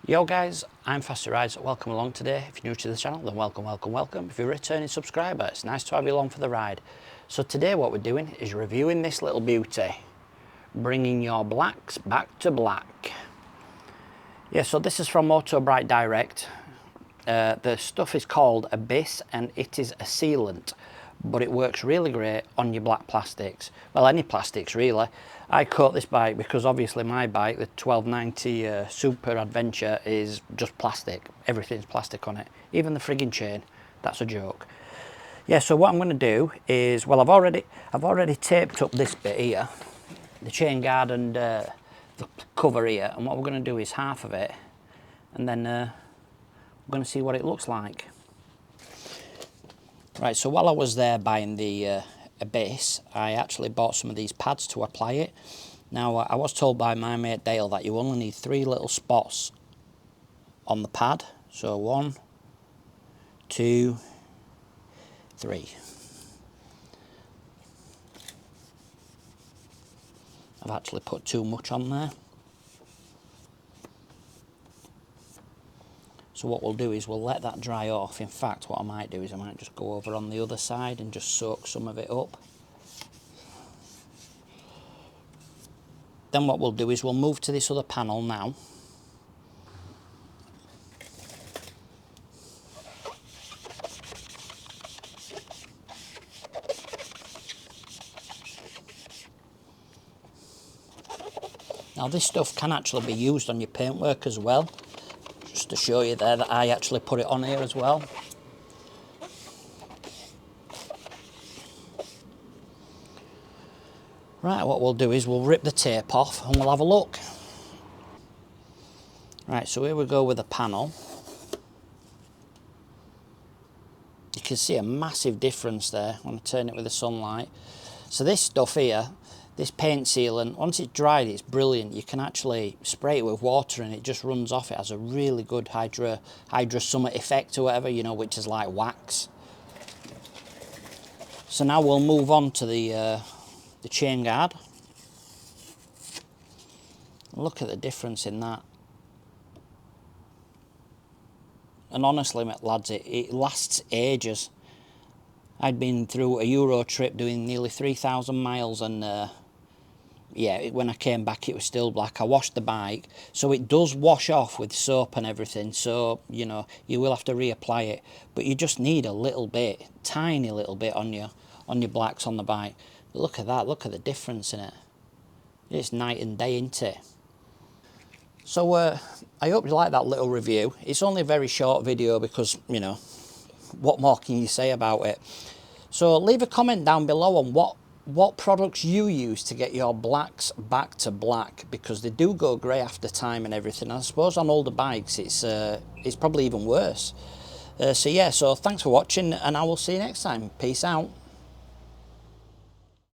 Yo guys, I'm Fasty-Rides. Welcome along today. If you're new to the channel, then welcome. If you're a returning subscriber, it's nice to have you along for the ride. So today what we're doing is reviewing this little beauty, bringing your blacks back to black. Yeah, so this is from Autobrite Direct. The stuff is called Abyss and it is a sealant, but it works really great on your black plastics. Well, any plastics really. I caught this bike because obviously my bike, the 1290 Super Adventure, is just plastic. Everything's plastic on it, even the frigging chain. That's a joke. Yeah, so what I'm going to do is, well, I've already taped up this bit here, the chain guard and the cover here, and what we're going to do is half of it, and then we're going to see what it looks like. Right, so while I was there buying the Abyss, I actually bought some of these pads to apply it. Now, I was told by my mate Dale that you only need 3 little spots on the pad. So 1, 2, 3. I've actually put too much on there. So what we'll do is we'll let that dry off. In fact, what I might do is I might just go over on the other side and just soak some of it up. Then what we'll do is we'll move to this other panel now. Now this stuff can actually be used on your paintwork as well. Just to show you there that I actually put it on here as well. Right, what we'll do is we'll rip the tape off and we'll have a look. Right, so here we go with the panel. You can see a massive difference there when I turn it with the sunlight. So this stuff here, this paint sealant, once it's dried, it's brilliant. You can actually spray it with water and it just runs off. It has a really good hydrophobic effect or whatever, you know, which is like wax. So now we'll move on to the chain guard. Look at the difference in that. And honestly, lads, it lasts ages. I'd been through a Euro trip doing nearly 3,000 miles and yeah, when I came back it was still black. I washed the bike, so it does wash off with soap and everything, so you know you will have to reapply it, but you just need a little bit, tiny little bit on your blacks on the bike. But look at that, look at the difference in it. It's night and day, isn't it? So I hope you like that little review. It's only a very short video because, you know, what more can you say about it? So leave a comment down below on what products you use to get your blacks back to black, because they do go grey after time and everything. I suppose on older bikes it's probably even worse. So yeah, so thanks for watching and I will see you next time. Peace out.